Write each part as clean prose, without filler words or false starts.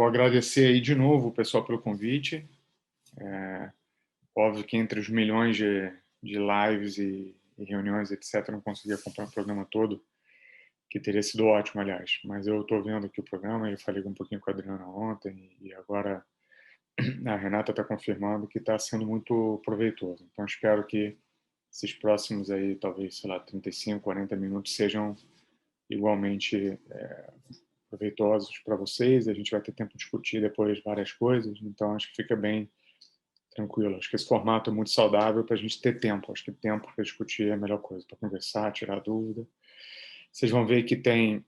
agradecer aí de novo o pessoal pelo convite. Óbvio que entre os milhões de lives e reuniões, etc., eu não consegui acompanhar o programa todo, que teria sido ótimo, aliás. Mas eu estou vendo aqui o programa, eu falei um pouquinho com a Adriana ontem, e agora a Renata está confirmando que está sendo muito proveitoso. Então, espero que esses próximos aí, talvez, sei lá, 35, 40 minutos sejam igualmente proveitosos para vocês. A gente vai ter tempo de discutir depois várias coisas, então acho que fica bem tranquilo. Acho que esse formato é muito saudável para a gente ter tempo. Acho que tempo para discutir é a melhor coisa, para conversar, tirar dúvida. Vocês vão ver que tem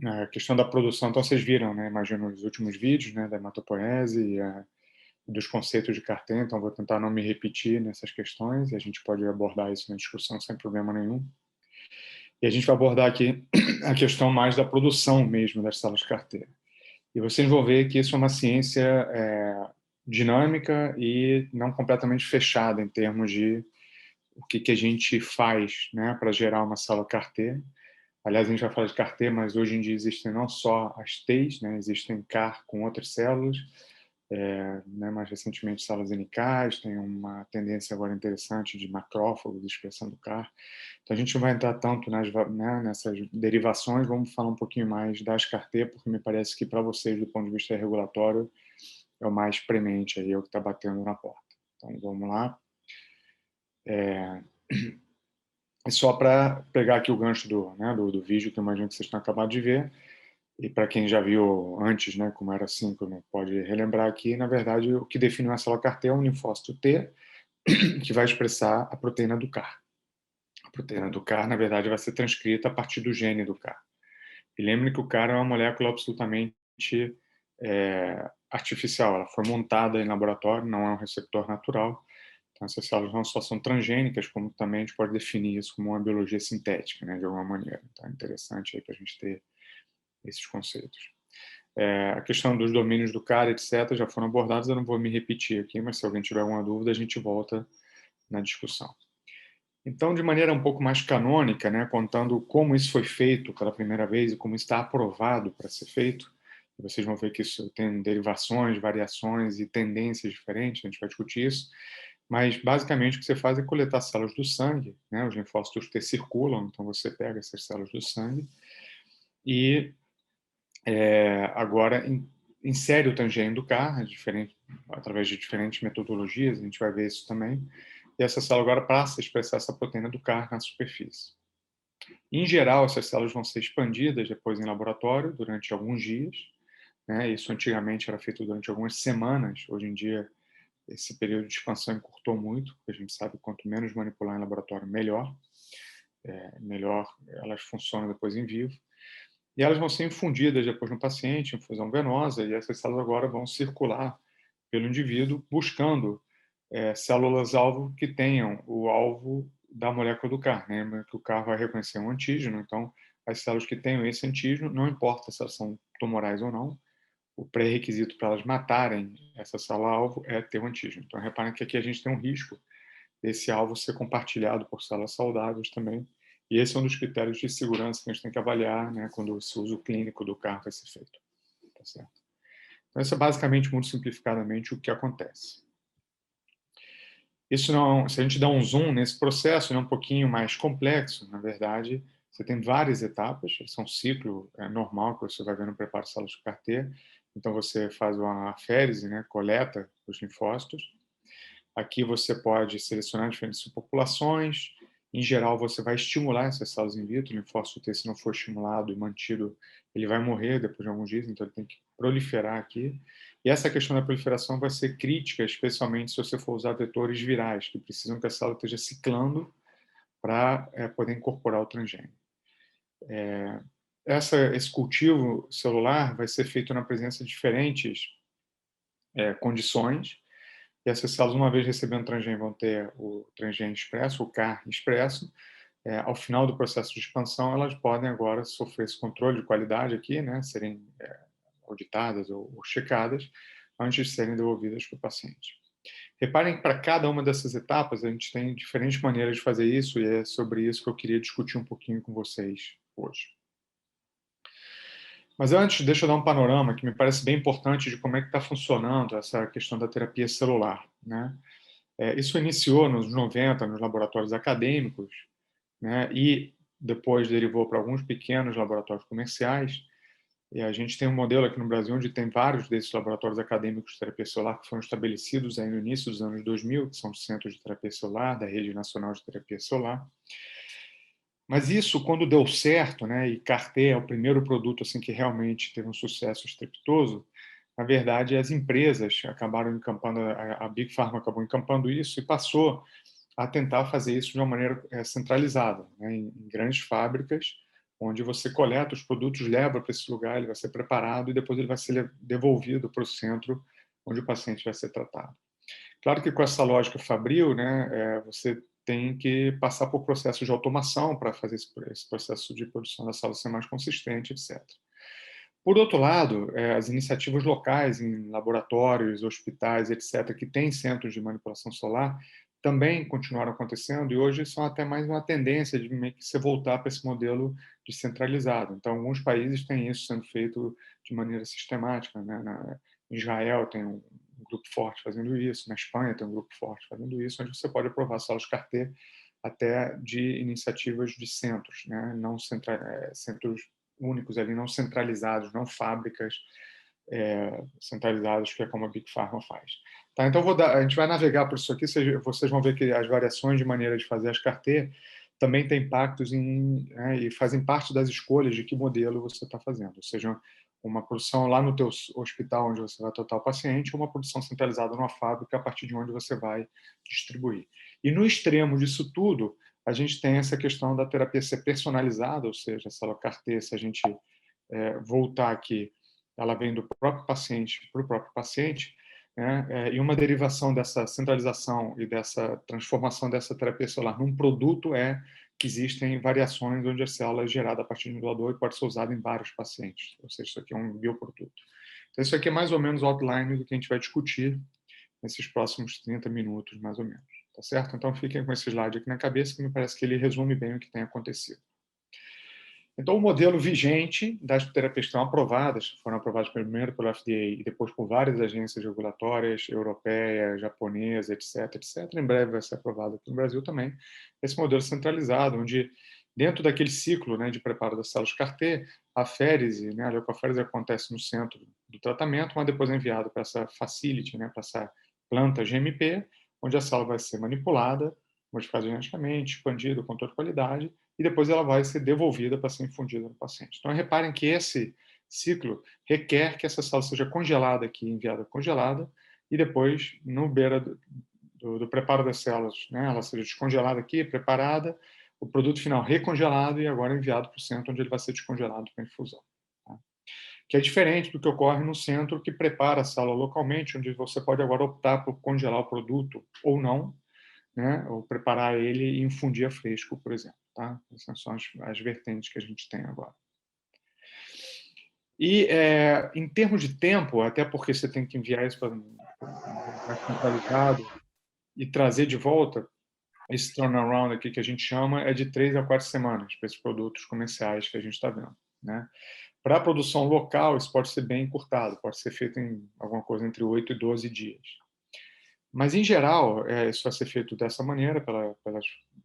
a questão da produção. Então, vocês viram, né, imagino, os últimos vídeos, né, da hematopoese e dos conceitos de Cartan. Então, vou tentar não me repetir nessas questões e a gente pode abordar isso na discussão sem problema nenhum. E a gente vai abordar aqui a questão mais da produção mesmo das células Cartan. E vocês vão ver que isso é uma ciência dinâmica e não completamente fechada em termos de o que a gente faz, né, para gerar uma célula CAR-T. Aliás, a gente vai falar de CAR-T, mas hoje em dia existem não só as Ts, né, existem CAR com outras células, né, mais recentemente células NKs, tem uma tendência agora interessante de macrófagos expressando CAR. Então, a gente não vai entrar tanto nessas derivações, vamos falar um pouquinho mais das CAR-T, porque me parece que para vocês, do ponto de vista regulatório, é o mais premente, aí, é o que está batendo na porta. Então, vamos lá. E só para pegar aqui o gancho do vídeo, que eu imagino que vocês estão acabando de ver, e para quem já viu antes, né, como era assim, como pode relembrar aqui, na verdade, o que define uma célula CAR-T é um linfócito T, que vai expressar a proteína do CAR. A proteína do CAR, na verdade, vai ser transcrita a partir do gene do CAR. E lembre que o CAR é uma molécula absolutamente artificial, ela foi montada em laboratório, não é um receptor natural. Então, essas células não só são transgênicas, como também a gente pode definir isso como uma biologia sintética, né, de alguma maneira. Então, é interessante para a gente ter esses conceitos. A questão dos domínios do CAR, etc., já foram abordados, eu não vou me repetir aqui, mas se alguém tiver alguma dúvida, a gente volta na discussão. Então, de maneira um pouco mais canônica, né, contando como isso foi feito pela primeira vez e como está aprovado para ser feito, vocês vão ver que isso tem derivações, variações e tendências diferentes, a gente vai discutir isso, mas basicamente o que você faz é coletar células do sangue, né, os linfócitos T circulam, então você pega essas células do sangue e agora insere o transgênio do CAR, através de diferentes metodologias, a gente vai ver isso também, e essa célula agora passa a expressar essa proteína do CAR na superfície. Em geral, essas células vão ser expandidas depois em laboratório durante alguns dias, né? Isso antigamente era feito durante algumas semanas, hoje em dia esse período de expansão encurtou muito, porque a gente sabe que quanto menos manipular em laboratório, melhor. Melhor elas funcionam depois em vivo. E elas vão ser infundidas depois no paciente, infusão venosa, e essas células agora vão circular pelo indivíduo buscando células-alvo que tenham o alvo da molécula do CAR. Lembra que o CAR vai reconhecer um antígeno, então as células que tenham esse antígeno, não importa se elas são tumorais ou não, o pré-requisito para elas matarem essa célula-alvo é ter um antígeno. Então, reparem que aqui a gente tem um risco desse alvo ser compartilhado por células saudáveis também, e esse é um dos critérios de segurança que a gente tem que avaliar, né, quando esse uso clínico do CAR vai ser feito. Tá certo? Então, isso é basicamente, muito simplificadamente, o que acontece. Isso não, se a gente dá um zoom nesse processo, é um pouquinho mais complexo, na verdade, você tem várias etapas, esse é um ciclo normal que você vai ver no preparo de células de CAR-T. Então, você faz uma aférese, né, coleta os linfócitos. Aqui você pode selecionar diferentes populações. Em geral, você vai estimular essas células in vitro. O linfócito T, se não for estimulado e mantido, ele vai morrer depois de alguns dias, então ele tem que proliferar aqui. E essa questão da proliferação vai ser crítica, especialmente se você for usar vetores virais, que precisam que a célula esteja ciclando para poder incorporar o transgênio. Esse cultivo celular vai ser feito na presença de diferentes condições. E essas células, uma vez recebendo o transgênio, vão ter o transgênio expresso, o CAR expresso. Ao final do processo de expansão, elas podem agora sofrer esse controle de qualidade aqui, né, serem auditadas ou checadas, antes de serem devolvidas para o paciente. Reparem que para cada uma dessas etapas, a gente tem diferentes maneiras de fazer isso, e é sobre isso que eu queria discutir um pouquinho com vocês hoje. Mas antes, deixa eu dar um panorama que me parece bem importante de como é que está funcionando essa questão da terapia celular, né? Isso iniciou nos 90 nos laboratórios acadêmicos, né? E depois derivou para alguns pequenos laboratórios comerciais. E a gente tem um modelo aqui no Brasil onde tem vários desses laboratórios acadêmicos de terapia celular que foram estabelecidos aí no início dos anos 2000, que são os centros de terapia celular, da Rede Nacional de Terapia Celular. Mas isso, quando deu certo, né, e CAR-T é o primeiro produto assim que realmente teve um sucesso estrepitoso, na verdade, as empresas acabaram encampando, a Big Pharma acabou encampando isso e passou a tentar fazer isso de uma maneira centralizada, né, em grandes fábricas, onde você coleta os produtos, leva para esse lugar, ele vai ser preparado e depois ele vai ser devolvido para o centro onde o paciente vai ser tratado. Claro que com essa lógica fabril, né, você tem que passar por processos de automação para fazer esse processo de produção da célula ser mais consistente, etc. Por outro lado, as iniciativas locais em laboratórios, hospitais, etc., que têm centros de manipulação solar, também continuaram acontecendo e hoje são até mais uma tendência de meio que se voltar para esse modelo descentralizado. Então, alguns países têm isso sendo feito de maneira sistemática, né? Em Israel tem um grupo forte fazendo isso, na Espanha tem um grupo forte fazendo isso, onde você pode aprovar salas CAR-T até de iniciativas de centros, né? Não centros únicos ali, não centralizados, não fábricas centralizadas, que é como a Big Pharma faz. Tá, então a gente vai navegar por isso aqui, vocês vão ver que as variações de maneira de fazer as CAR-T também têm impactos né, e fazem parte das escolhas de que modelo você está fazendo, ou seja, uma produção lá no teu hospital onde você vai tratar o paciente, ou uma produção centralizada numa fábrica a partir de onde você vai distribuir. E no extremo disso tudo, a gente tem essa questão da terapia ser personalizada, ou seja, a célula CAR-T, se a gente voltar aqui, ela vem do próprio paciente para o próprio paciente, né? E uma derivação dessa centralização e dessa transformação dessa terapia celular num produto é que existem variações onde a célula é gerada a partir de um doador e pode ser usada em vários pacientes, ou seja, isso aqui é um bioproduto. Então, isso aqui é mais ou menos o outline do que a gente vai discutir nesses próximos 30 minutos, mais ou menos. Tá certo? Então, fiquem com esse slide aqui na cabeça, que me parece que ele resume bem o que tem acontecido. Então, o modelo vigente das terapias que estão aprovadas, foram aprovadas primeiro pelo FDA e depois por várias agências regulatórias, europeias, japonesas, etc., etc., em breve vai ser aprovado aqui no Brasil também, esse modelo centralizado, onde dentro daquele ciclo, né, de preparo das células CAR-T, a férise, né, a leucoférese acontece no centro do tratamento, mas depois é enviado para essa facility, né, para essa planta GMP, onde a célula vai ser manipulada, modificada geneticamente, expandida com toda qualidade, e depois ela vai ser devolvida para ser infundida no paciente. Então, reparem que esse ciclo requer que essa célula seja congelada aqui, enviada congelada, e depois, no beira do preparo das células, né, ela seja descongelada aqui, preparada, o produto final recongelado e agora enviado para o centro, onde ele vai ser descongelado para infusão. Tá? Que é diferente do que ocorre no centro que prepara a célula localmente, onde você pode agora optar por congelar o produto ou não, né, ou preparar ele e infundir a fresco, por exemplo. Tá? Essas são as vertentes que a gente tem agora. E, em termos de tempo, até porque você tem que enviar isso para um mais centralizado e trazer de volta, esse turnaround aqui que a gente chama é de 3 a 4 semanas para esses produtos comerciais que a gente está vendo. Né? Para a produção local, isso pode ser bem encurtado, pode ser feito em alguma coisa entre 8 e 12 dias. Mas, em geral, isso vai ser feito dessa maneira,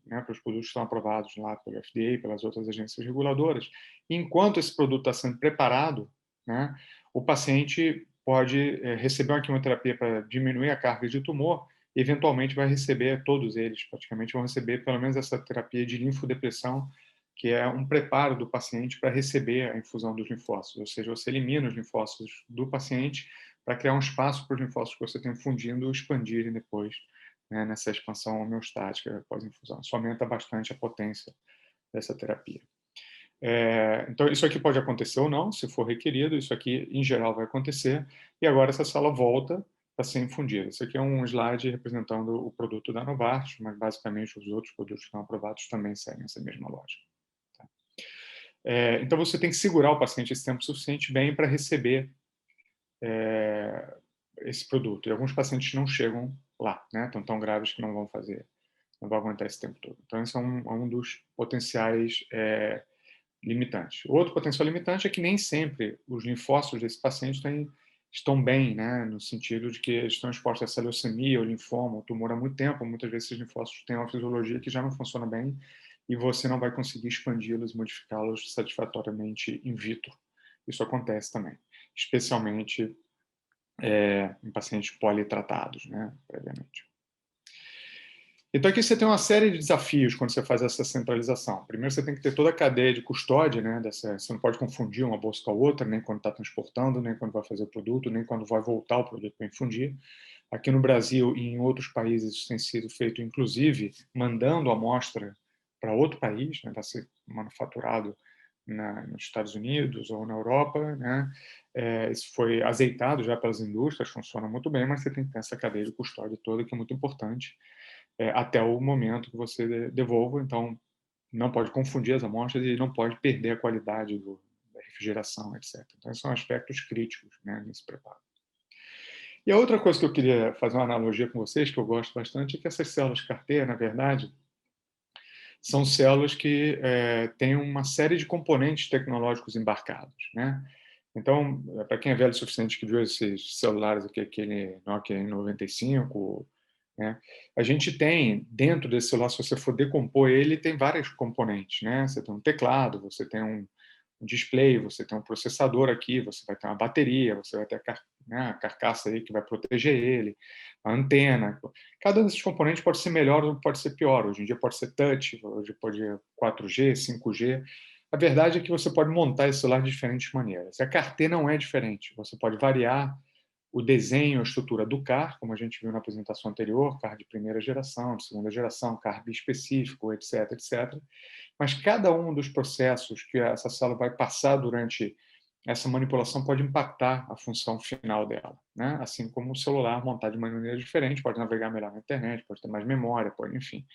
né, pelos produtos que estão aprovados lá pelo FDA e pelas outras agências reguladoras. E, enquanto esse produto está sendo preparado, né, o paciente pode receber uma quimioterapia para diminuir a carga de tumor e, eventualmente, vai receber, todos eles praticamente vão receber pelo menos essa terapia de linfodepressão, que é um preparo do paciente para receber a infusão dos linfócitos, ou seja, você elimina os linfócitos do paciente para criar um espaço para os linfócitos que você tem fundindo expandirem depois, né, nessa expansão homeostática após infusão. Isso aumenta bastante a potência dessa terapia. Então, isso aqui pode acontecer ou não, se for requerido, isso aqui, em geral, vai acontecer, e agora essa célula volta para ser infundida. Esse aqui é um slide representando o produto da Novartis, mas, basicamente, os outros produtos que estão aprovados também seguem essa mesma lógica. Tá? Então, você tem que segurar o paciente esse tempo suficiente bem para receber esse produto. E alguns pacientes não chegam lá, né? Estão tão graves que não vão aguentar esse tempo todo. Então, esse é um dos potenciais limitante. Outro potencial limitante é que nem sempre os linfócitos desse paciente estão bem, né, no sentido de que eles estão expostos a essa leucemia, ou linfoma, ou tumor há muito tempo. Muitas vezes esses linfócitos têm uma fisiologia que já não funciona bem e você não vai conseguir expandi-los, modificá-los satisfatoriamente in vitro. Isso acontece também, especialmente em pacientes politratados, né, previamente. Então aqui você tem uma série de desafios quando você faz essa centralização. Primeiro você tem que ter toda a cadeia de custódia, né? Você não pode confundir uma bolsa com a outra, nem quando está transportando, nem quando vai fazer o produto, nem quando vai voltar o produto para infundir. Aqui no Brasil e em outros países isso tem sido feito, inclusive, mandando a amostra para outro país, né? Vai ser manufaturado nos Estados Unidos ou na Europa, né? Isso foi azeitado já pelas indústrias, funciona muito bem, mas você tem que ter essa cadeia de custódia toda, que é muito importante, até o momento que você devolva. Então, não pode confundir as amostras e não pode perder a qualidade da refrigeração, etc. Então, esses são aspectos críticos, né, nesse preparo. E a outra coisa que eu queria fazer uma analogia com vocês, que eu gosto bastante, é que essas células CAR-T, na verdade, são células que têm uma série de componentes tecnológicos embarcados, né? Então, para quem é velho o suficiente que viu esses celulares aqui, aquele Nokia N95, né? A gente tem, dentro desse celular, se você for decompor ele, tem vários componentes, né? Você tem um teclado, você tem um display, você tem um processador aqui, você vai ter uma bateria, você vai ter a carcaça aí que vai proteger ele, a antena. Cada um desses componentes pode ser melhor ou pode ser pior. Hoje em dia pode ser touch, hoje pode ser 4G, 5G. A verdade é que você pode montar esse celular de diferentes maneiras. A CAR-T não é diferente. Você pode variar o desenho, a estrutura do CAR, como a gente viu na apresentação anterior, CAR de primeira geração, de segunda geração, CAR bispecífico, etc, etc. Mas cada um dos processos que essa célula vai passar durante essa manipulação pode impactar a função final dela, né? Assim como o celular montado de maneira diferente, pode navegar melhor na internet, pode ter mais memória, pode, enfim.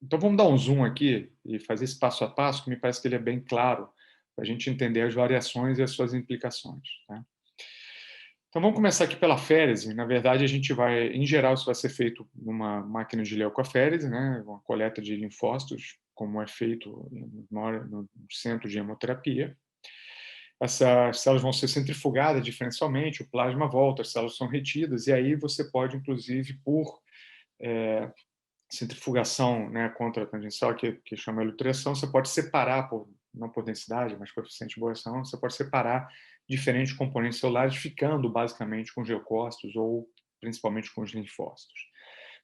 Então vamos dar um zoom aqui e fazer esse passo a passo, que me parece que ele é bem claro para a gente entender as variações e as suas implicações, tá? Então vamos começar aqui pela férise. Na verdade, a gente vai, em geral, isso vai ser feito numa máquina de leucoférese, né, uma coleta de linfócitos, como é feito no centro de hemoterapia. Essas células vão ser centrifugadas diferencialmente, o plasma volta, as células são retidas, e aí você pode, inclusive, por centrifugação, né, contratangencial, que chama ilutração, você pode separar, não por densidade, mas coeficiente de boação, você pode separar diferentes componentes celulares, ficando basicamente com os leucócitos ou principalmente com os linfócitos.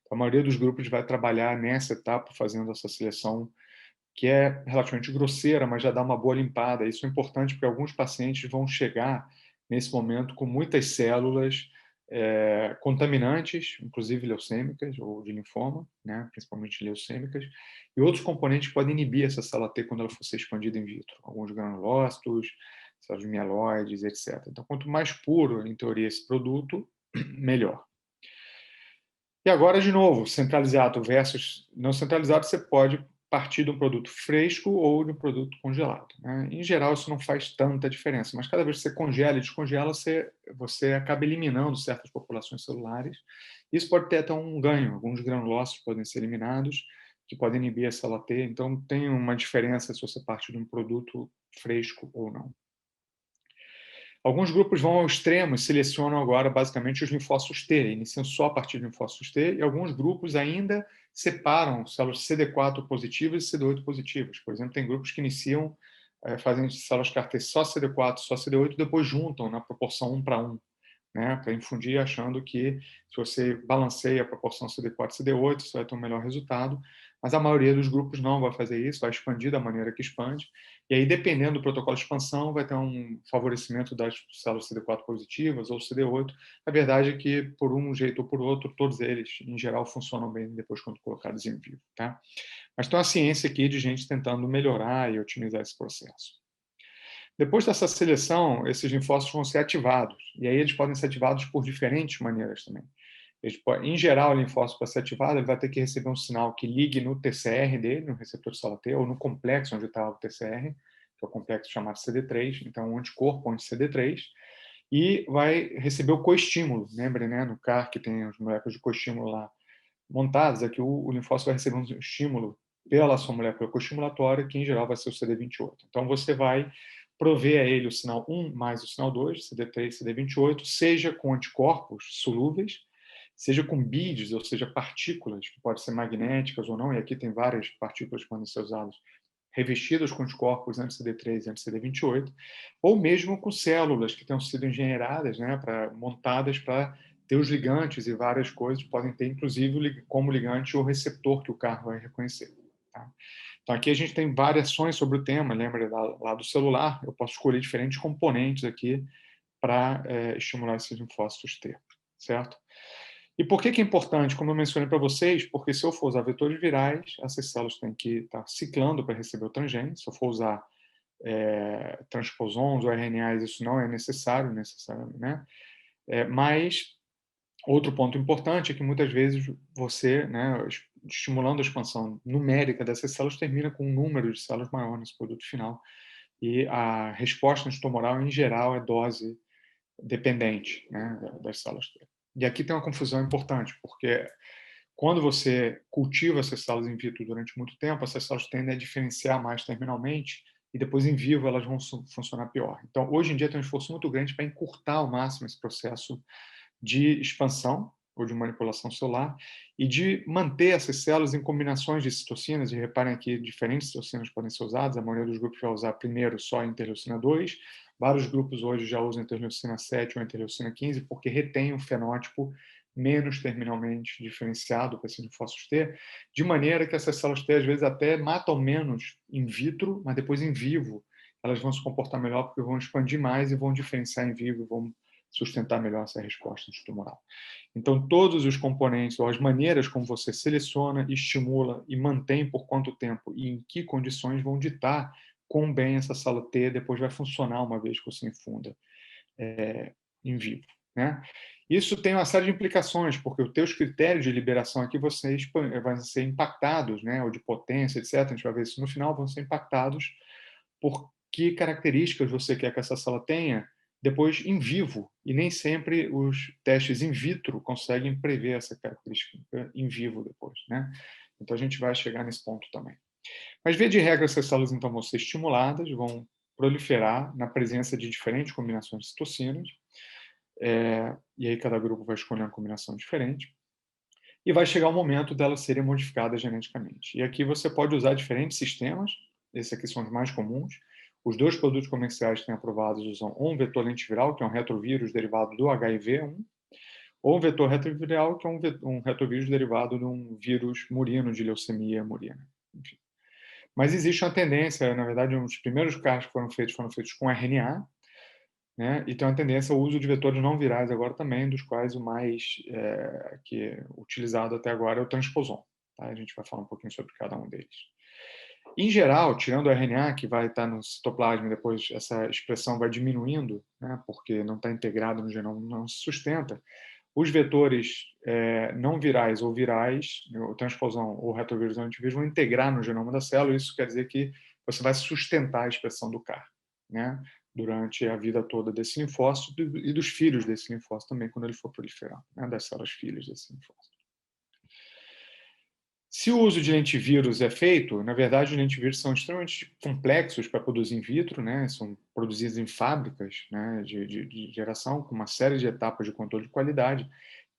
Então, a maioria dos grupos vai trabalhar nessa etapa, fazendo essa seleção, que é relativamente grosseira, mas já dá uma boa limpada. Isso é importante porque alguns pacientes vão chegar nesse momento com muitas células contaminantes, inclusive leucêmicas ou de linfoma, né, principalmente leucêmicas, e outros componentes podem inibir essa célula T quando ela for ser expandida in vitro, alguns granulócitos, células mieloides, etc. Então, quanto mais puro, em teoria, esse produto, melhor. E agora, de novo, centralizado versus não centralizado, você pode partir de um produto fresco ou de um produto congelado, né? Em geral, isso não faz tanta diferença, mas cada vez que você congela e descongela, você acaba eliminando certas populações celulares. Isso pode ter até um ganho. Alguns granulócitos podem ser eliminados, que podem inibir a célula T. Então, tem uma diferença se você parte de um produto fresco ou não. Alguns grupos vão ao extremo e selecionam agora basicamente os linfócitos T, iniciam só a partir de linfócitos T, e alguns grupos ainda separam células CD4 positivas e CD8 positivas. Por exemplo, tem grupos que iniciam, fazem células CAR-T só CD4, só CD8, e depois juntam na proporção 1:1, né, para infundir, achando que se você balanceia a proporção CD4 e CD8, você vai ter um melhor resultado, mas a maioria dos grupos não vai fazer isso, vai expandir da maneira que expande, e aí, dependendo do protocolo de expansão, vai ter um favorecimento das células CD4 positivas ou CD8. A verdade é que, por um jeito ou por outro, todos eles, em geral, funcionam bem depois quando colocados em vivo, tá? Mas tem uma ciência aqui de gente tentando melhorar e otimizar esse processo. Depois dessa seleção, esses linfócitos vão ser ativados, e aí eles podem ser ativados por diferentes maneiras também. Em geral, o linfócito, para ser ativado, ele vai ter que receber um sinal que ligue no TCR dele, no receptor de célula T, ou no complexo onde está o TCR, que é o complexo chamado CD3, então um anticorpo anti-CD3, e vai receber o coestímulo. Lembre, né, no CAR, que tem as moléculas de coestímulo lá montadas, é que o linfócito vai receber um estímulo pela sua molécula coestimulatória, que em geral vai ser o CD28. Então, você vai prover a ele o sinal 1 mais o sinal 2, CD3, CD28, seja com anticorpos solúveis, seja com beads, ou seja, partículas, que podem ser magnéticas ou não, e aqui tem várias partículas que podem ser usadas, revestidas com anticorpos anti-CD3 e anti-CD28, ou mesmo com células que tenham sido engenheiradas, né, montadas para ter os ligantes e várias coisas, podem ter, inclusive, como ligante o receptor que o carro vai reconhecer. Tá? Então, aqui a gente tem variações sobre o tema, lembra lá do celular, eu posso escolher diferentes componentes aqui para estimular esses linfócitos T, certo? E por que é importante? Como eu mencionei para vocês, porque se eu for usar vetores virais, essas células têm que estar ciclando para receber o transgene. Se eu for usar transposons ou RNAs, isso não é necessário, né? Mas outro ponto importante é que muitas vezes você, né, estimulando a expansão numérica dessas células, termina com um número de células maior nesse produto final. E a resposta antitumoral, em geral, é dose dependente, né, das células T. E aqui tem uma confusão importante, porque quando você cultiva essas células in vitro durante muito tempo, essas células tendem a diferenciar mais terminalmente e depois em vivo elas vão funcionar pior. Então, hoje em dia tem um esforço muito grande para encurtar ao máximo esse processo de expansão ou de manipulação celular e de manter essas células em combinações de citocinas. E reparem aqui, diferentes citocinas podem ser usadas. A maioria dos grupos vai usar primeiro só a interleucina 2. Vários grupos hoje já usam a interleucina 7 ou a interleucina 15 porque retém um fenótipo menos terminalmente diferenciado para esses linfócitos T, de maneira que essas células T às vezes até matam menos in vitro, mas depois em vivo elas vão se comportar melhor porque vão expandir mais e vão diferenciar em vivo, vão sustentar melhor essa resposta antitumoral. Então, todos os componentes ou as maneiras como você seleciona, estimula e mantém por quanto tempo e em que condições vão ditar quão bem essa célula T depois vai funcionar uma vez que você infunda em vivo, né? Isso tem uma série de implicações, porque os teus critérios de liberação aqui vão ser impactados, né? Ou de potência, etc. A gente vai ver isso no final, vão ser impactados por que características você quer que essa célula tenha depois em vivo. E nem sempre os testes in vitro conseguem prever essa característica em vivo depois, né? Então a gente vai chegar nesse ponto também. Mas, via de regra, essas células então vão ser estimuladas, vão proliferar na presença de diferentes combinações de citocinas, e aí cada grupo vai escolher uma combinação diferente, e vai chegar o momento delas serem modificadas geneticamente. E aqui você pode usar diferentes sistemas, esses aqui são os mais comuns. Os dois produtos comerciais que têm aprovados usam um vetor lentiviral, que é um retrovírus derivado do HIV-1, ou um vetor retroviral, que é um retrovírus derivado de um vírus murino, de leucemia murina. Enfim. Mas existe uma tendência, na verdade, os primeiros carros que foram feitos com RNA, né? E tem uma tendência ao uso de vetores não virais agora também, dos quais o mais que é utilizado até agora é o transposon. Tá? A gente vai falar um pouquinho sobre cada um deles. Em geral, tirando o RNA, que vai estar no citoplasma e depois essa expressão vai diminuindo, né? Porque não está integrado no genoma, não se sustenta, os vetores não virais ou virais, o transposão ou retrovírus ou antivírus, vão integrar no genoma da célula. Isso quer dizer que você vai sustentar a expressão do CAR, né? Durante a vida toda desse linfócito e dos filhos desse linfócito também, quando ele for proliferar, né? Das células filhas desse linfócito. Se o uso de lentivírus é feito, na verdade, os lentivírus são extremamente complexos para produzir in vitro, né? São produzidos em fábricas, né, de geração, com uma série de etapas de controle de qualidade,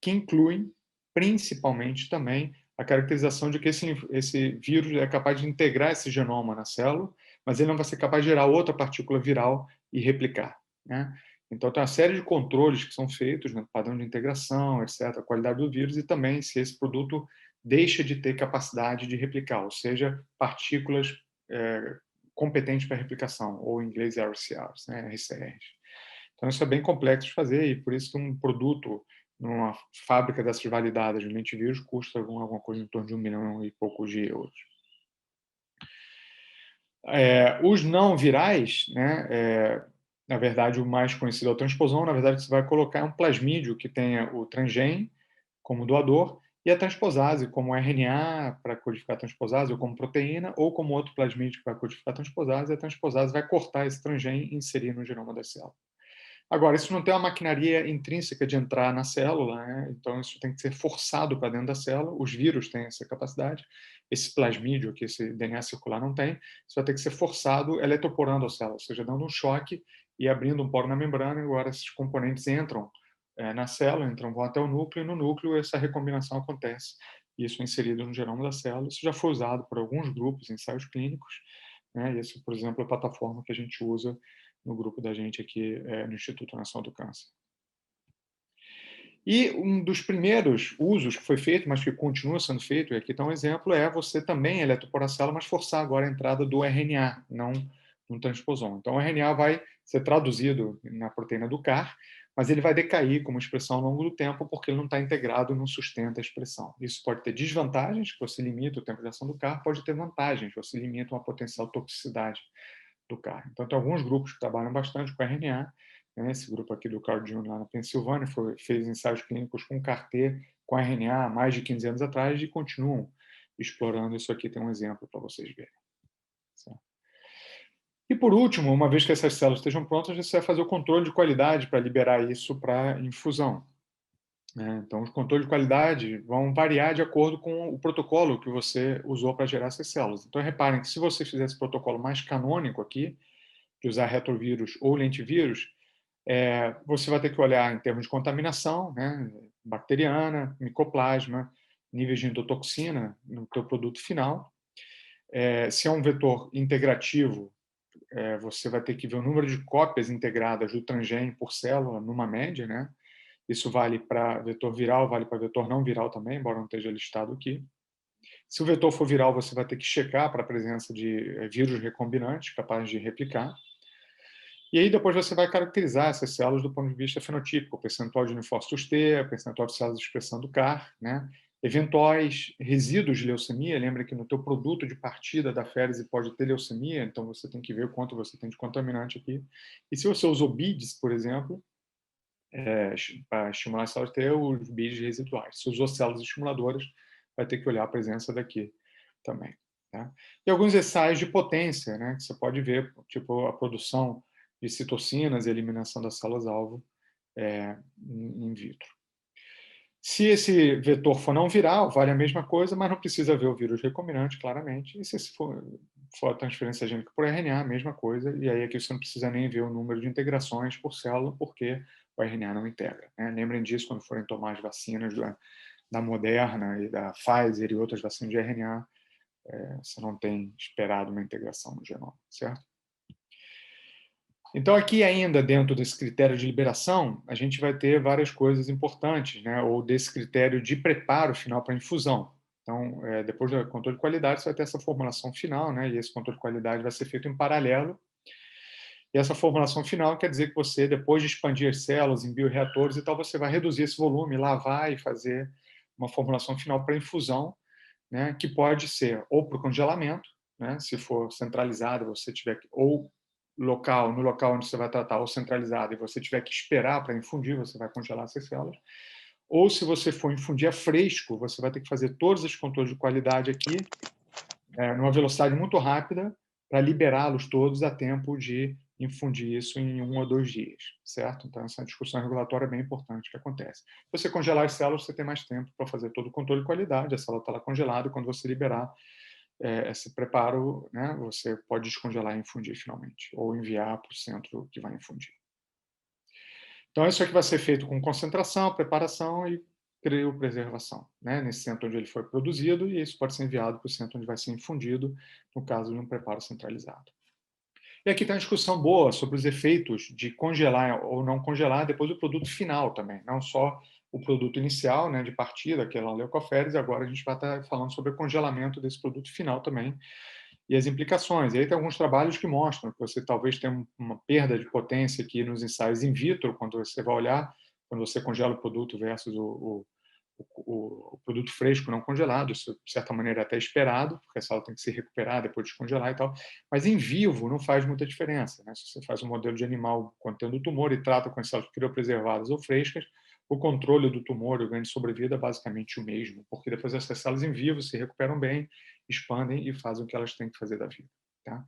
que incluem, principalmente, também a caracterização de que esse vírus é capaz de integrar esse genoma na célula, mas ele não vai ser capaz de gerar outra partícula viral e replicar, né? Então, tem uma série de controles que são feitos, né, padrão de integração, etc., a qualidade do vírus e também se esse produto deixa de ter capacidade de replicar, ou seja, partículas competentes para replicação, ou em inglês RCRs, né, RCRs. Então, isso é bem complexo de fazer e por isso que um produto numa fábrica dessas validadas de lentivírus custa alguma coisa em torno de 1 milhão e pouco de euros. Os não virais, né, na verdade, o mais conhecido é o transposon. Na verdade, você vai colocar um plasmídio que tenha o transgene como doador e a transposase como RNA para codificar a transposase, ou como proteína, ou como outro plasmídio que vai codificar a transposase, e a transposase vai cortar esse transgene e inserir no genoma da célula. Agora, isso não tem uma maquinaria intrínseca de entrar na célula, né? Então isso tem que ser forçado para dentro da célula. Os vírus têm essa capacidade. Esse plasmídio, que esse DNA circular não tem, isso vai ter que ser forçado eletroporando a célula, ou seja, dando um choque e abrindo um poro na membrana. E agora esses componentes entram na célula, vão até o núcleo, e no núcleo essa recombinação acontece. Isso é inserido no genoma da célula. Isso já foi usado por alguns grupos em ensaios clínicos, né? E esse, por exemplo, é a plataforma que a gente usa no grupo da gente aqui no Instituto Nacional do Câncer. E um dos primeiros usos que foi feito, mas que continua sendo feito, e aqui está um exemplo, é você também eletroporar a célula, mas forçar agora a entrada do RNA, não um transposon. Então, o RNA vai ser traduzido na proteína do CAR, mas ele vai decair como expressão ao longo do tempo porque ele não está integrado, não sustenta a expressão. Isso pode ter desvantagens, que você limita o tempo de ação do CAR, pode ter vantagens, você limita uma potencial toxicidade do CAR. Então, tem alguns grupos que trabalham bastante com RNA, né? Esse grupo aqui do Carl June, lá na Pensilvânia, fez ensaios clínicos com CAR-T, com RNA, há mais de 15 anos atrás, e continuam explorando isso aqui. Tem um exemplo para vocês verem. Certo? E, por último, uma vez que essas células estejam prontas, você vai fazer o controle de qualidade para liberar isso para infusão. Então, os controles de qualidade vão variar de acordo com o protocolo que você usou para gerar essas células. Então, reparem que se você fizer esse protocolo mais canônico aqui, de usar retrovírus ou lentivírus, você vai ter que olhar em termos de contaminação, né, bacteriana, micoplasma, níveis de endotoxina no teu produto final. Se é um vetor integrativo, você vai ter que ver o número de cópias integradas do transgene por célula, numa média, né? Isso vale para vetor viral, vale para vetor não viral também, embora não esteja listado aqui. Se o vetor for viral, você vai ter que checar para a presença de vírus recombinantes capazes de replicar. E aí depois você vai caracterizar essas células do ponto de vista fenotípico, o percentual de linfócitos T, o percentual de células de expressão do CAR, né? Eventuais resíduos de leucemia, lembra que no teu produto de partida da férise pode ter leucemia, então você tem que ver o quanto você tem de contaminante aqui. E se você usou BIDs, por exemplo, para estimular as células T, os BIDs residuais. Se usou células estimuladoras, vai ter que olhar a presença daqui também. Tá? E alguns ensaios de potência, né, que você pode ver, tipo a produção de citocinas e eliminação das células-alvo in vitro. Se esse vetor for não viral, vale a mesma coisa, mas não precisa ver o vírus recombinante, claramente. E se for a transferência gênica por RNA, a mesma coisa. E aí aqui você não precisa nem ver o número de integrações por célula, porque o RNA não integra. Né? Lembrem disso quando forem tomar as vacinas da Moderna e da Pfizer e outras vacinas de RNA. Você não tem esperado uma integração no genoma, certo? Então, aqui ainda, dentro desse critério de liberação, a gente vai ter várias coisas importantes, né? Ou desse critério de preparo final para a infusão. Então, depois do controle de qualidade, você vai ter essa formulação final, né? E esse controle de qualidade vai ser feito em paralelo. E essa formulação final quer dizer que você, depois de expandir as células em bioreatores e tal, você vai reduzir esse volume, lavar e fazer uma formulação final para infusão, né? Que pode ser ou para o congelamento, né? Se for centralizado, você tiver que, ou no local onde você vai tratar, ou centralizado, e você tiver que esperar para infundir, você vai congelar essas células. Ou se você for infundir a fresco, você vai ter que fazer todos os controles de qualidade aqui, numa velocidade muito rápida, para liberá-los todos a tempo de infundir isso em 1 ou 2 dias, certo? Então, essa discussão regulatória é bem importante que acontece. Se você congelar as células, você tem mais tempo para fazer todo o controle de qualidade, a célula está lá congelada, e quando você liberar esse preparo, né, você pode descongelar e infundir finalmente, ou enviar para o centro que vai infundir. Então, isso aqui vai ser feito com concentração, preparação e criopreservação, né, nesse centro onde ele foi produzido, e isso pode ser enviado para o centro onde vai ser infundido, no caso de um preparo centralizado. E aqui tem uma discussão boa sobre os efeitos de congelar ou não congelar depois do produto final também, não só o produto inicial, né, de partida, que é a leucoférese, agora a gente vai estar falando sobre o congelamento desse produto final também e as implicações. E aí tem alguns trabalhos que mostram que você talvez tenha uma perda de potência aqui nos ensaios in vitro, quando você vai olhar, quando você congela o produto versus o produto fresco não congelado, isso de certa maneira é até esperado, porque a célula tem que se recuperar depois de descongelar e tal, mas em vivo não faz muita diferença, né? Se você faz um modelo de animal contendo o tumor e trata com as células criopreservadas ou frescas, o controle do tumor e o ganho de sobrevida é basicamente o mesmo, porque depois essas células em vivo se recuperam bem, expandem e fazem o que elas têm que fazer da vida. Tá?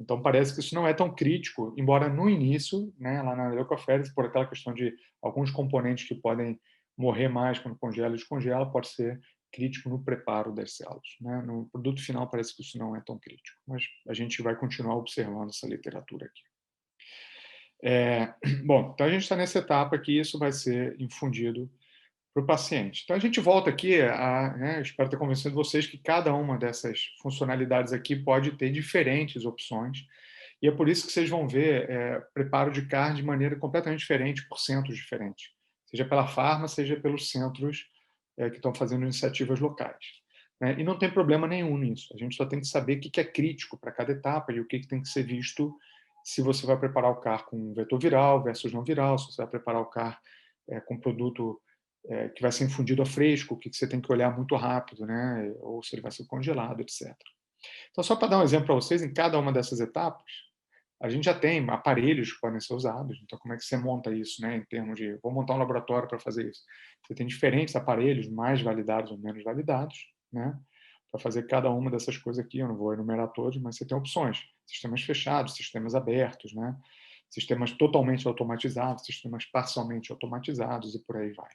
Então, parece que isso não é tão crítico, embora no início, né, lá na leucoférese, por aquela questão de alguns componentes que podem morrer mais quando congela e descongela, pode ser crítico no preparo das células, né? No produto final parece que isso não é tão crítico, mas a gente vai continuar observando essa literatura aqui. Bom, então a gente está nessa etapa que isso vai ser infundido para o paciente. Então a gente volta aqui né, espero ter convencido vocês que cada uma dessas funcionalidades aqui pode ter diferentes opções, e é por isso que vocês vão ver preparo de CAR de maneira completamente diferente por centros diferentes, seja pela farma, seja pelos centros que estão fazendo iniciativas locais, né? E não tem problema nenhum nisso, a gente só tem que saber o que é crítico para cada etapa e o que tem que ser visto se você vai preparar o CAR com vetor viral versus não viral, se você vai preparar o CAR com produto que vai ser infundido a fresco, o que você tem que olhar muito rápido, né? Ou se ele vai ser congelado, etc. Então, só para dar um exemplo para vocês, em cada uma dessas etapas, a gente já tem aparelhos que podem ser usados. Então, como é que você monta isso, né? Em termos de, vou montar um laboratório para fazer isso. Você tem diferentes aparelhos, mais validados ou menos validados, né? Para fazer cada uma dessas coisas aqui. Eu não vou enumerar todos, mas você tem opções. Sistemas fechados, sistemas abertos, né? Sistemas totalmente automatizados, sistemas parcialmente automatizados e por aí vai.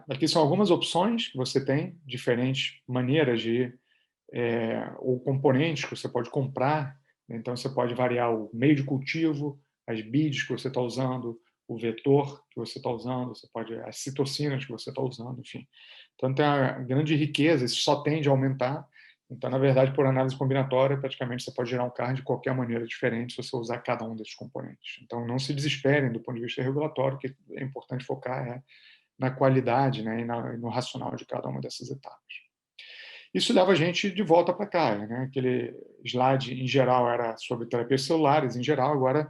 Aqui são algumas opções que você tem, diferentes maneiras de ou componentes que você pode comprar. Então, você pode variar o meio de cultivo, as BIDs que você está usando, o vetor que você está usando, você pode as citocinas que você está usando, enfim. Então, tem a grande riqueza, isso só tende a aumentar. Então, na verdade, por análise combinatória, praticamente você pode gerar um CAR de qualquer maneira diferente se você usar cada um desses componentes. Então, não se desesperem do ponto de vista regulatório, que é importante focar na qualidade, né, e no racional de cada uma dessas etapas. Isso leva a gente de volta para cá, né? Aquele slide, em geral, era sobre terapias celulares, em geral, agora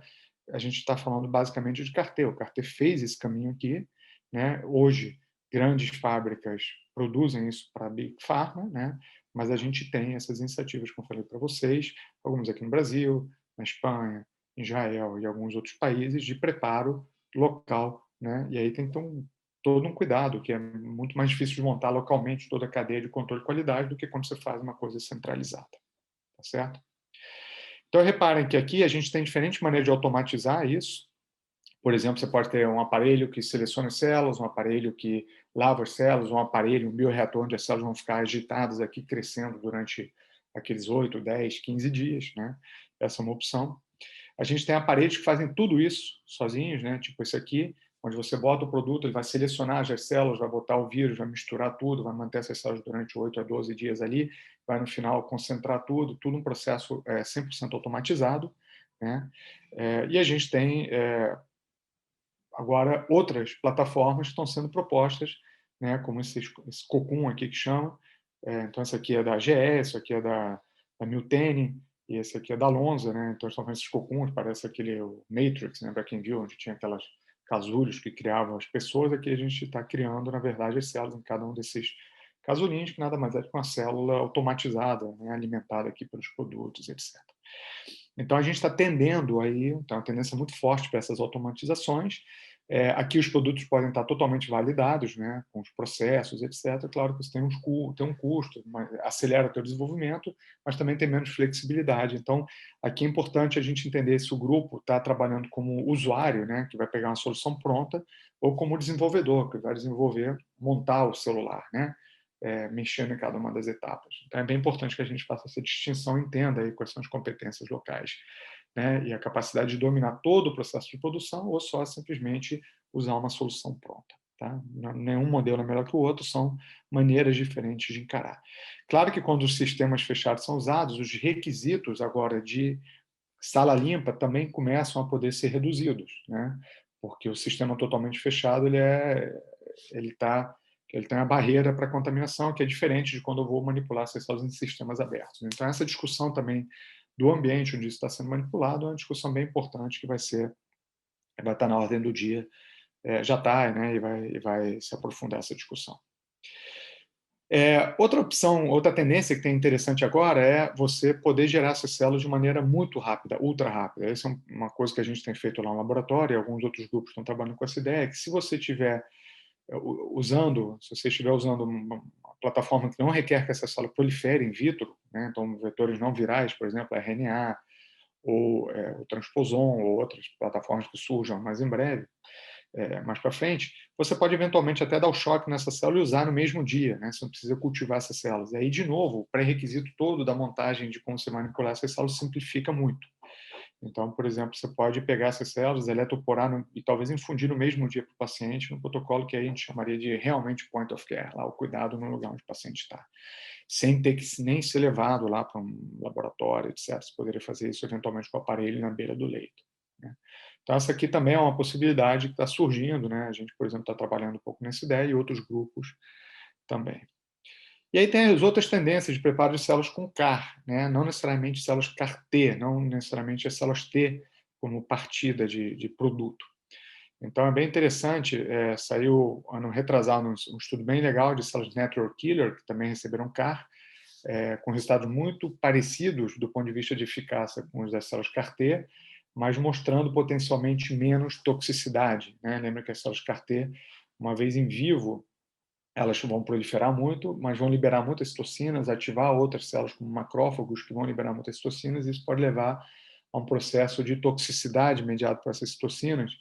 a gente está falando basicamente de CAR-T. O CAR-T fez esse caminho aqui, né? Hoje, grandes fábricas produzem isso para a Big Pharma, né? Mas a gente tem essas iniciativas, como eu falei para vocês, algumas aqui no Brasil, na Espanha, em Israel e alguns outros países, de preparo local, né? E aí tem que ter todo um cuidado, que é muito mais difícil de montar localmente toda a cadeia de controle de qualidade do que quando você faz uma coisa centralizada, tá certo? Então, reparem que aqui a gente tem diferentes maneiras de automatizar isso. Por exemplo, você pode ter um aparelho que seleciona as células, um aparelho que lava as células, um aparelho, um bioreator onde as células vão ficar agitadas aqui, crescendo durante aqueles 8, 10, 15 dias, né? Essa é uma opção. A gente tem aparelhos que fazem tudo isso sozinhos, né? Tipo esse aqui, onde você bota o produto, ele vai selecionar as células, vai botar o vírus, vai misturar tudo, vai manter essas células durante 8 a 12 dias ali, vai no final concentrar tudo um processo 100% automatizado, né? E a gente tem agora outras plataformas que estão sendo propostas, né? Como esse Cocoon aqui que chama. Então, esse aqui é da GE, esse aqui é da Miltenny, e esse aqui é da Lonza, né? Então, estão vendo esses cocuns, parece aquele Matrix, né? Para quem viu, onde tinha aquelas casulos que criavam as pessoas. Aqui a gente está criando, na verdade, as células em cada um desses casulinhos, que nada mais é que uma célula automatizada, né? Alimentada aqui pelos produtos, etc. Então, a gente está tendendo aí, então, uma tendência muito forte para essas automatizações. Aqui os produtos podem estar totalmente validados, né, com os processos, etc. Claro que isso tem um custo, acelera o teu desenvolvimento, mas também tem menos flexibilidade. Então, aqui é importante a gente entender se o grupo está trabalhando como usuário, né, que vai pegar uma solução pronta, ou como desenvolvedor, que vai desenvolver, montar o celular, né, mexendo em cada uma das etapas. Então, é bem importante que a gente faça essa distinção e entenda aí quais são as competências locais, né, e a capacidade de dominar todo o processo de produção ou só simplesmente usar uma solução pronta. Tá? Nenhum modelo é melhor que o outro, são maneiras diferentes de encarar. Claro que quando os sistemas fechados são usados, os requisitos agora de sala limpa também começam a poder ser reduzidos, né? Porque o sistema totalmente fechado ele tem uma barreira para contaminação que é diferente de quando eu vou manipular essas células em sistemas abertos. Então, essa discussão também do ambiente onde isso está sendo manipulado é uma discussão bem importante que vai estar na ordem do dia, já está, né, e vai se aprofundar essa discussão. Outra opção, outra tendência que tem interessante agora é você poder gerar essas células de maneira muito rápida, ultra rápida. Essa é uma coisa que a gente tem feito lá no laboratório, e alguns outros grupos estão trabalhando com essa ideia, que se você tiver se você estiver usando uma plataforma que não requer que essa célula prolifere in vitro, né, então vetores não virais, por exemplo, RNA, ou o transposon, ou outras plataformas que surjam mais em breve, mais para frente, você pode eventualmente até dar o choque nessa célula e usar no mesmo dia, né? Você não precisa cultivar essas células. E aí, de novo, o pré-requisito todo da montagem de como você manipular essas células simplifica muito. Então, por exemplo, você pode pegar essas células, eletroporar e talvez infundir no mesmo dia para o paciente, no protocolo que aí a gente chamaria de realmente point of care, lá o cuidado no lugar onde o paciente está. Sem ter que nem ser levado lá para um laboratório, etc. Você poderia fazer isso eventualmente com o aparelho na beira do leito, né? Então, essa aqui também é uma possibilidade que está surgindo, né? A gente, por exemplo, está trabalhando um pouco nessa ideia e outros grupos também. E aí tem as outras tendências de preparo de células com CAR, né? Não necessariamente células CAR-T, não necessariamente as células T como partida de produto. Então é bem interessante, saiu ano retrasado um estudo bem legal de células natural killer, que também receberam CAR, com resultados muito parecidos do ponto de vista de eficácia com os das células CAR-T, mas mostrando potencialmente menos toxicidade, né? Lembra que as células CAR-T, uma vez em vivo, elas vão proliferar muito, mas vão liberar muitas citocinas, ativar outras células como macrófagos que vão liberar muitas citocinas, e isso pode levar a um processo de toxicidade mediado por essas citocinas,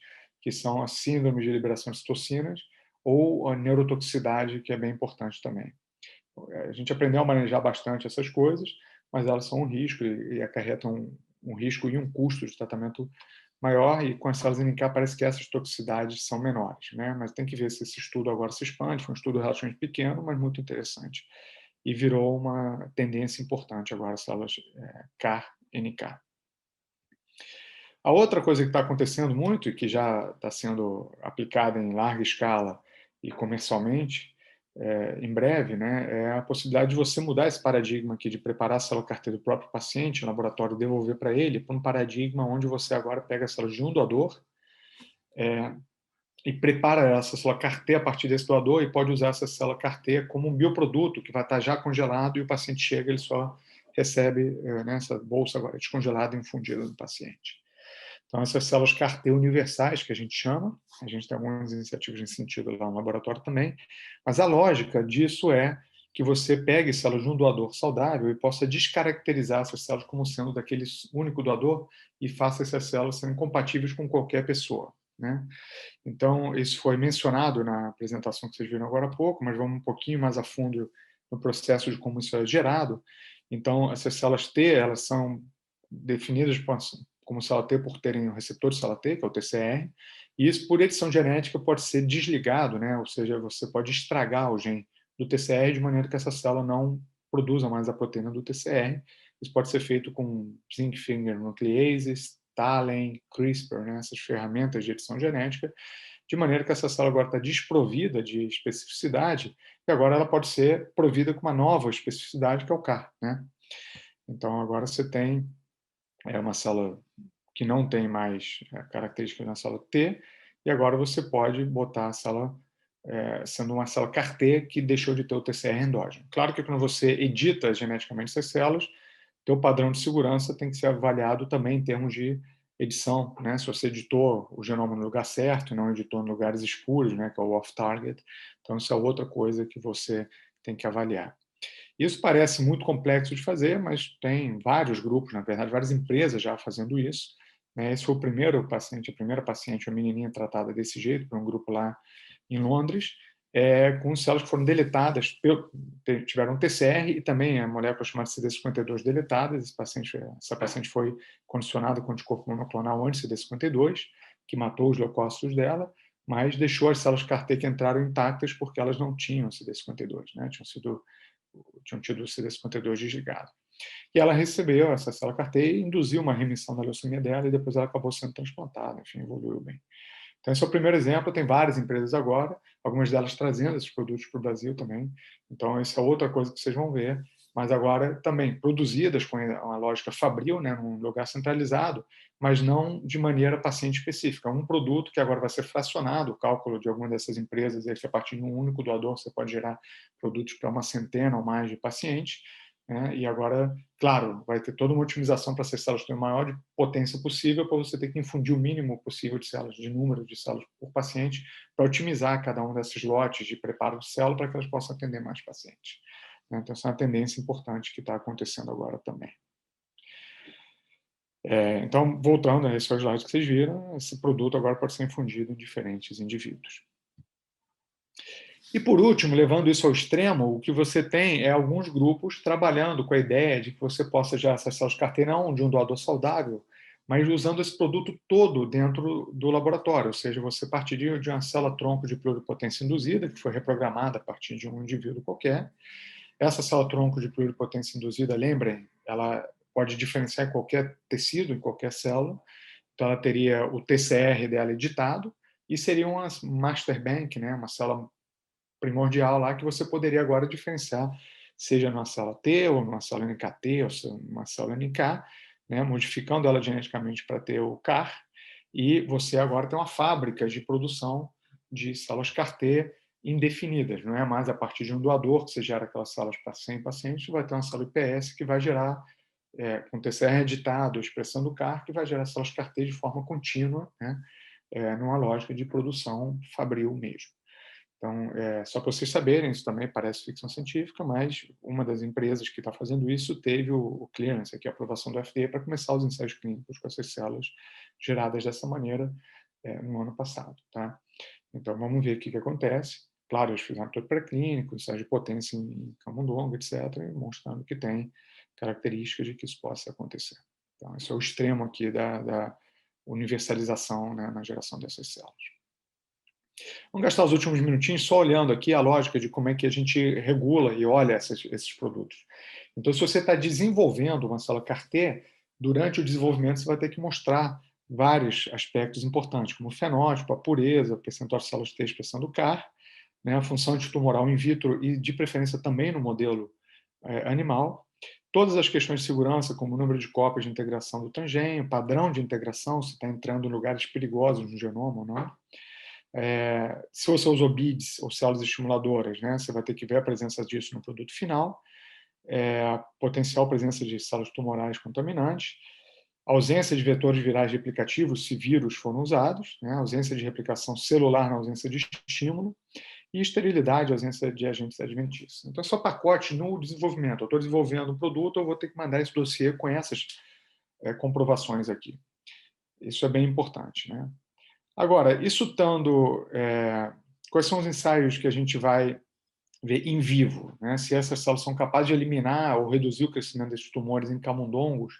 que são as síndromes de liberação de citocinas, ou a neurotoxicidade, que é bem importante também. A gente aprendeu a manejar bastante essas coisas, mas elas são um risco e acarretam um risco e um custo de tratamento maior, e com as células NK parece que essas toxicidades são menores, né? Mas tem que ver se esse estudo agora se expande. Foi um estudo relativamente pequeno, mas muito interessante. E virou uma tendência importante agora, as células CAR-NK. A outra coisa que está acontecendo muito e que já está sendo aplicada em larga escala e comercialmente, em breve, né, é a possibilidade de você mudar esse paradigma aqui de preparar a célula CAR-T do próprio paciente, no laboratório, e devolver para ele, para um paradigma onde você agora pega a célula de um doador e prepara essa célula CAR-T a partir desse doador, e pode usar essa célula CAR-T como um bioproduto que vai estar já congelado, e o paciente chega, ele só recebe, né, essa bolsa agora descongelada e infundida no paciente. Então, essas células CAR-T universais, que a gente chama, a gente tem algumas iniciativas nesse sentido lá no laboratório também, mas a lógica disso é que você pegue células de um doador saudável e possa descaracterizar essas células como sendo daquele único doador, e faça essas células serem compatíveis com qualquer pessoa, né? Então, isso foi mencionado na apresentação que vocês viram agora há pouco, mas vamos um pouquinho mais a fundo no processo de como isso é gerado. Então, essas células T, elas são definidas como célula T por terem o receptor de célula T, que é o TCR, e isso, por edição genética, pode ser desligado, né? Ou seja, você pode estragar o gene do TCR de maneira que essa célula não produza mais a proteína do TCR. Isso pode ser feito com zinc finger nucleases, TALEN, CRISPR, né? Essas ferramentas de edição genética, de maneira que essa célula agora está desprovida de especificidade, e agora ela pode ser provida com uma nova especificidade, que é o CAR, né? Então, agora você tem uma célula que não tem mais características na célula T, e agora você pode botar a célula sendo uma célula CAR-T que deixou de ter o TCR endógeno. Claro que quando você edita geneticamente essas células, teu padrão de segurança tem que ser avaliado também em termos de edição, né? Se você editou o genoma no lugar certo e não editou em lugares escuros, né, que é o off-target, então isso é outra coisa que você tem que avaliar. Isso parece muito complexo de fazer, mas tem vários grupos, na verdade, várias empresas já fazendo isso, né? Esse foi o primeiro paciente, a primeira paciente, uma menininha tratada desse jeito, por um grupo lá em Londres, com células que foram deletadas, tiveram TCR e também a molécula chamada CD52 deletadas. Essa paciente foi condicionada com anticorpo monoclonal anti-CD52, que matou os leucócitos dela, mas deixou as células CAR-T que entraram intactas porque elas não tinham CD52, né? Tinham tido o CD52 desligado. E ela recebeu essa célula CAR-T e induziu uma remissão da leucemia dela, e depois ela acabou sendo transplantada, enfim, evoluiu bem. Então, esse é o primeiro exemplo. Tem várias empresas agora, algumas delas trazendo esses produtos para o Brasil também. Então, essa é outra coisa que vocês vão ver, mas agora também produzidas com uma lógica fabril, né, num lugar centralizado, mas não de maneira paciente específica. Um produto que agora vai ser fracionado, o cálculo de alguma dessas empresas é que a partir de um único doador você pode gerar produtos para uma centena ou mais de pacientes, né? E agora, claro, vai ter toda uma otimização para essas células terem a maior potência possível, para você ter que infundir o mínimo possível de células, de número de células por paciente, para otimizar cada um desses lotes de preparo de célula para que elas possam atender mais pacientes, né? Então, essa é uma tendência importante que está acontecendo agora também. Então, voltando a esse slide que vocês viram, esse produto agora pode ser infundido em diferentes indivíduos. E, por último, levando isso ao extremo, o que você tem é alguns grupos trabalhando com a ideia de que você possa gerar essas células carteira não de um doador saudável, mas usando esse produto todo dentro do laboratório, ou seja, você partir de uma célula-tronco de pluripotência induzida, que foi reprogramada a partir de um indivíduo qualquer. Essa célula-tronco de pluripotência induzida, lembrem, ela pode diferenciar em qualquer tecido, em qualquer célula. Então, ela teria o TCR dela editado e seria uma master bank, né, uma célula primordial lá que você poderia agora diferenciar, seja numa célula T ou numa célula NKT ou numa célula NK, né, modificando ela geneticamente para ter o CAR, e você agora tem uma fábrica de produção de células CAR-T indefinidas, não é mais a partir de um doador que você gera aquelas células para 100 pacientes, vai ter uma célula IPS que vai gerar, com TCR editado, expressão do CAR, que vai gerar células CAR-T de forma contínua, né, numa lógica de produção fabril mesmo. Então, só para vocês saberem, isso também parece ficção científica, mas uma das empresas que está fazendo isso teve o clearance, aqui, a aprovação do FDA, para começar os ensaios clínicos com essas células geradas dessa maneira no ano passado. Tá? Então, vamos ver o que acontece. Claro, eles fizeram todo pré-clínico, ensaio de potência em camundongo, etc., mostrando que tem características de que isso possa acontecer. Então, esse é o extremo aqui da universalização, né, na geração dessas células. Vamos gastar os últimos minutinhos só olhando aqui a lógica de como é que a gente regula e olha esses produtos. Então, se você está desenvolvendo uma célula CAR-T, durante o desenvolvimento você vai ter que mostrar vários aspectos importantes, como o fenótipo, a pureza, o percentual de células T expressão do CAR, né, a função antitumoral in vitro e, de preferência, também no modelo animal. Todas as questões de segurança, como o número de cópias de integração do transgênio, padrão de integração, se está entrando em lugares perigosos no genoma ou não. Se você usou BIDs ou células estimuladoras, né, você vai ter que ver a presença disso no produto final, a potencial presença de células tumorais contaminantes, ausência de vetores virais replicativos se vírus foram usados, né, ausência de replicação celular na ausência de estímulo, e esterilidade, ausência de agentes adventícios. Então, é só pacote no desenvolvimento. Eu estou desenvolvendo um produto, eu vou ter que mandar esse dossiê com essas comprovações aqui. Isso é bem importante, né? Agora, isso estando, quais são os ensaios que a gente vai ver em vivo, né? Se essas células são capazes de eliminar ou reduzir o crescimento desses tumores em camundongos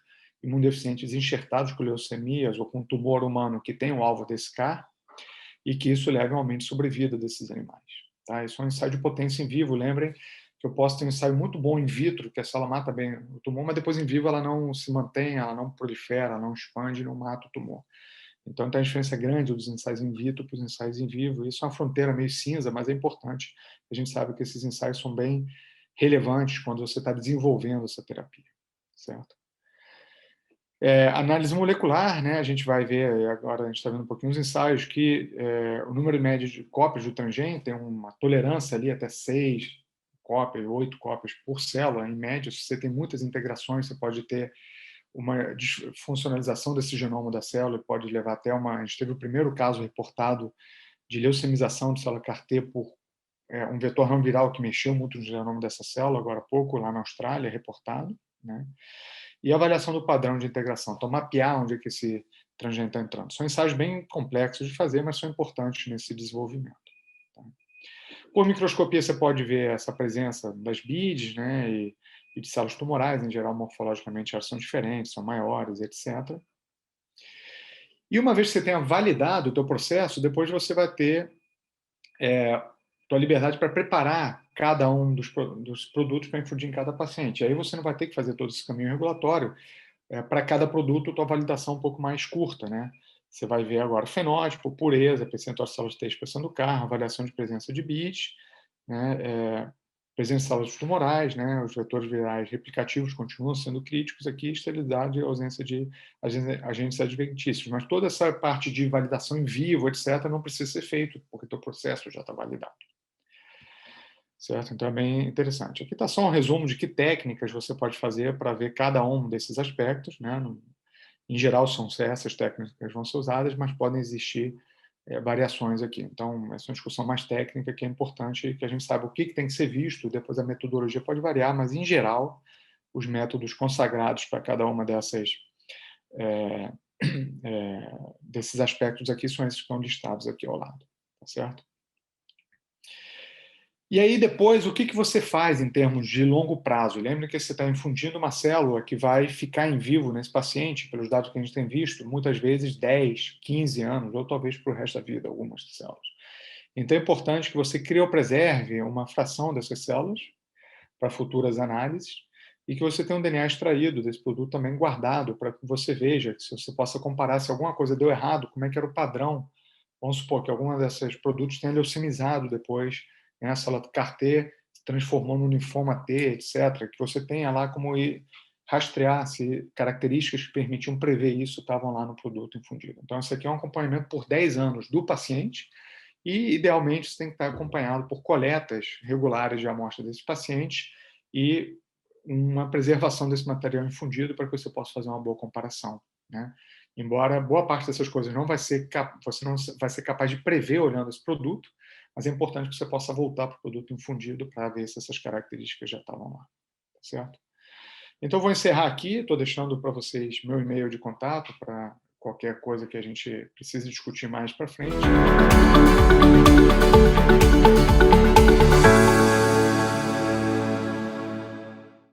imunodeficientes enxertados com leucemias ou com tumor humano que tem o alvo desse CAR, e que isso leve a um aumento de sobrevida desses animais. Tá? Isso é um ensaio de potência em vivo. Lembrem que eu posso ter um ensaio muito bom in vitro, que a célula mata bem o tumor, mas depois em vivo ela não se mantém, ela não prolifera, ela não expande, não mata o tumor. Então, tem uma diferença grande dos ensaios in vitro para os ensaios em vivo. Isso é uma fronteira meio cinza, mas é importante. A gente sabe que esses ensaios são bem relevantes quando você está desenvolvendo essa terapia, certo? Análise molecular, né? A gente vai ver agora, a gente está vendo um pouquinho os ensaios que o número médio de cópias do transgênio tem uma tolerância ali até 6 cópias, 8 cópias por célula, em média. Se você tem muitas integrações, você pode ter uma disfuncionalização desse genoma da célula, pode levar até a gente teve o primeiro caso reportado de leucemização de célula CAR-T por um vetor não viral que mexeu muito no genoma dessa célula, agora há pouco, lá na Austrália, reportado, né? E a avaliação do padrão de integração, então mapear onde é que esse transgênio está entrando. São ensaios bem complexos de fazer, mas são importantes nesse desenvolvimento. Tá? Por microscopia, você pode ver essa presença das BIDs, né, e de células tumorais, em geral, morfologicamente, elas são diferentes, são maiores, etc. E uma vez que você tenha validado o teu processo, depois você vai ter tua liberdade para preparar cada um dos produtos para infundir em cada paciente. Aí você não vai ter que fazer todo esse caminho regulatório. Para cada produto, tua validação um pouco mais curta, né? Você vai ver agora fenótipo, pureza, percentual de células T expressão do CAR, avaliação de presença de BIDs, né? Presença de células tumorais, né? Os vetores virais replicativos continuam sendo críticos aqui, esterilidade e ausência de agentes adventícios. Mas toda essa parte de validação em vivo, etc., não precisa ser feito, porque o teu processo já está validado. certo? Então é bem interessante. Aqui está só um resumo de que técnicas você pode fazer para ver cada um desses aspectos, né? Em geral, são essas técnicas que vão ser usadas, mas podem existir variações aqui. Então, essa é uma discussão mais técnica que é importante que a gente saiba o que tem que ser visto, depois a metodologia pode variar, mas, em geral, os métodos consagrados para cada uma dessas é, desses aspectos aqui são esses que estão listados aqui ao lado, tá certo? E aí, depois, o que você faz em termos de longo prazo? Lembre que você está infundindo uma célula que vai ficar em vivo nesse paciente, pelos dados que a gente tem visto, muitas vezes 10, 15 anos, ou talvez para o resto da vida, algumas células. Então, é importante que você criopreserve uma fração dessas células para futuras análises e que você tenha um DNA extraído desse produto também guardado para que você veja, se você possa comparar se alguma coisa deu errado, como é que era o padrão. Vamos supor que alguma desses produtos tenha leucemizado depois, né, a célula CAR-T se transformou no linfoma T, etc., que você tenha lá como ir rastrear se características que permitiam prever isso estavam lá no produto infundido. Então, isso aqui é um acompanhamento por 10 anos do paciente e, idealmente, você tem que estar acompanhado por coletas regulares de amostras desses pacientes e uma preservação desse material infundido para que você possa fazer uma boa comparação, né? Embora boa parte dessas coisas não vai ser você não vai ser capaz de prever olhando esse produto, mas é importante que você possa voltar para o produto infundido para ver se essas características já estavam lá, tá certo? Então, eu vou encerrar aqui, estou deixando para vocês meu e-mail de contato para qualquer coisa que a gente precise discutir mais para frente.